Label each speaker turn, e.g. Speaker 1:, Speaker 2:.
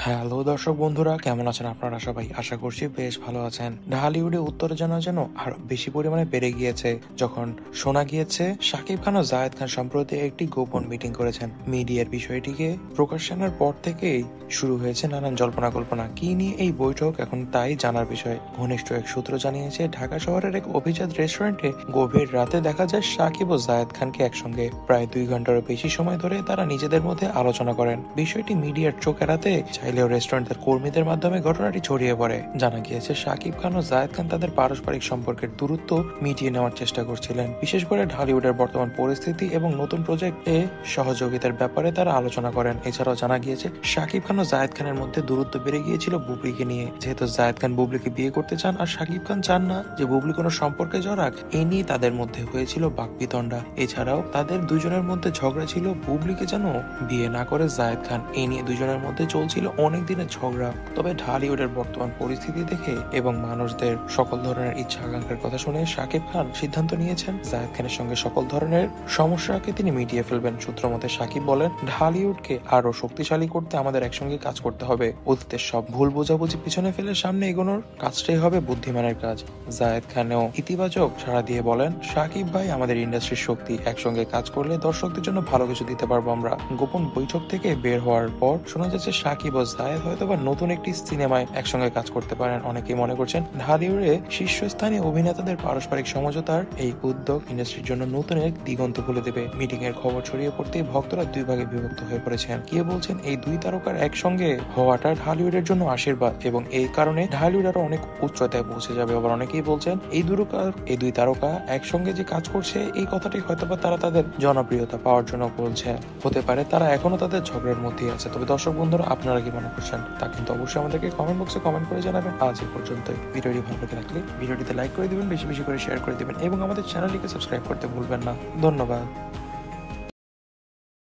Speaker 1: Hello দর্শক বন্ধুরা, কেমন আছেন আপনারা সবাই? আশা করছি বেশ ভালো আছেন। ঢালিউডে উত্তেজনা যেন আরো বেশি পরিমাণে বেড়ে গিয়েছে যখন শোনা গিয়েছে শাকিব খান ও জায়েদ খান সম্প্রতি একটি গোপন মিটিং করেছেন। মিডিয়ার বিষয়টিকে প্রকাশ আনার পর থেকেই শুরু হয়েছে নানান জল্পনা কল্পনা। কি নিয়ে এই বৈঠক এখন তাই জানার বিষয়। ঘনিষ্ঠ এক সূত্র জানিয়েছে, ঢাকা শহরের এক অভিজাত রেস্টুরেন্টে গভীর রাতে দেখা যায় শাকিব ও জায়েদ খানকে একসঙ্গে। প্রায় 2 ঘন্টারও বেশি সময় ধরে তারা নিজেদের মধ্যে আলোচনা করেন। বিষয়টি মিডিয়ার চোখ এড়াতে চাইলেও রেস্টুরেন্টের কর্মীদের মাধ্যমে ঘটনাটি ছড়িয়ে পড়ে। জানা গিয়েছে শাকিব খান ও জায়েদ খান তাদের পারস্পরিক সম্পর্কের দূরত্ব মিটিয়ে নেওয়ার চেষ্টা করছিলেন। বিশেষ করে ঢালিউডের বর্তমান পরিস্থিতি এবং নতুন প্রজেক্টে সহযোগিতার ব্যাপারে তারা আলোচনা করেন। এছাড়াও জানা গিয়েছে শাকিব খান ও জায়েদ খানের মধ্যে দূরত্ব বেড়ে গিয়েছিল বুবলিকে নিয়ে। যেহেতু জায়েদ খান বুবলিকে বিয়ে করতে চান আর শাকিব খান চান না যে বুবলি কোনো সম্পর্কে জড়াক, এ নিয়ে তাদের মধ্যে হয়েছিল বাকবিতণ্ডা। এছাড়াও তাদের দুজনের মধ্যে ঝগড়া ছিল বুবলিকে যেন বিয়ে না করে জায়েদ খান। এ নিয়ে দুজনের মধ্যে চলছিল অনেক দিনের ঝগড়া। তবে ঢালিউডের বর্তমান পরিস্থিতি দেখে এবং মানুষদের সকল ধরনের ইচ্ছা আকাঙ্ক্ষার কথা শুনে শাকিব খান সিদ্ধান্ত নিয়েছেন জায়েদ খানের সঙ্গে সকল ধরনের সমস্যাকে তিনি মিটিয়ে ফেলবেন। সূত্র মতে শাকিব বলেন, ঢালিউডকে আরো শক্তিশালী করতে আমাদের একসঙ্গে কাজ করতে হবে। অতীতের সব ভুল বোঝাবুঝি পিছনে ফেলে সামনে এগোনোর কাজটাই হবে বুদ্ধিমানের কাজ। জায়েদ খানও ইতিবাচক সাড়া দিয়ে বলেন, শাকিব ভাই আমাদের ইন্ডাস্ট্রির শক্তি, একসঙ্গে কাজ করলে দর্শকদের জন্য ভালো কিছু দিতে পারবো আমরা। গোপন বৈঠক থেকে বের হওয়ার পর শোনা যাচ্ছে শাকিব ও জায়েদ হয়তোবা নতুন একটি সিনেমায় একসঙ্গে কাজ করতে পারেন। অনেকেই মনে করছেন ঢালিউডে শীর্ষস্থানীয় অভিনেতাদের পারস্পরিক সমঝোতার এই উদ্যোগ ইন্ডাস্ট্রির জন্য নতুন এক দিগন্ত খুলে দেবে। মিটিং এর খবর ছড়িয়ে পড়তে ভক্তরা দুই ভাগে বিভক্ত হয়ে পড়েছেন। কে বলছেন এই দুই তারকার একসঙ্গে হওয়াটা ঢালিউডের জন্য আশীর্বাদ এবং এই কারণে ঢালিউড আরো অনেক উচ্চতায় পৌঁছে যাবে। আবার অনেকেই বলছেন এই দুই তারকা একসঙ্গে যে কাজ করছে এই কথাটি হয়তোবা তারা তাদের জনপ্রিয়তা পাওয়ার জন্য বলছে। হতে পারে তারা এখনো তাদের ঝগড়ার মধ্যেই আছে। তবে দর্শক বন্ধুরা, আপনারা কি মনে করছেন তা কিন্তু অবশ্যই আমাদেরকে কমেন্ট বক্সে কমেন্ট করে জানাবেন। আজ এ পর্যন্তই। ভিডিওটি ভালো লেগে থাকলে ভিডিওটিতে লাইক করে দিবেন, বেশি বেশি করে শেয়ার করে দিবেন এবং আমাদের চ্যানেলটিকে সাবস্ক্রাইব করতে ভুলবেন না। ধন্যবাদ।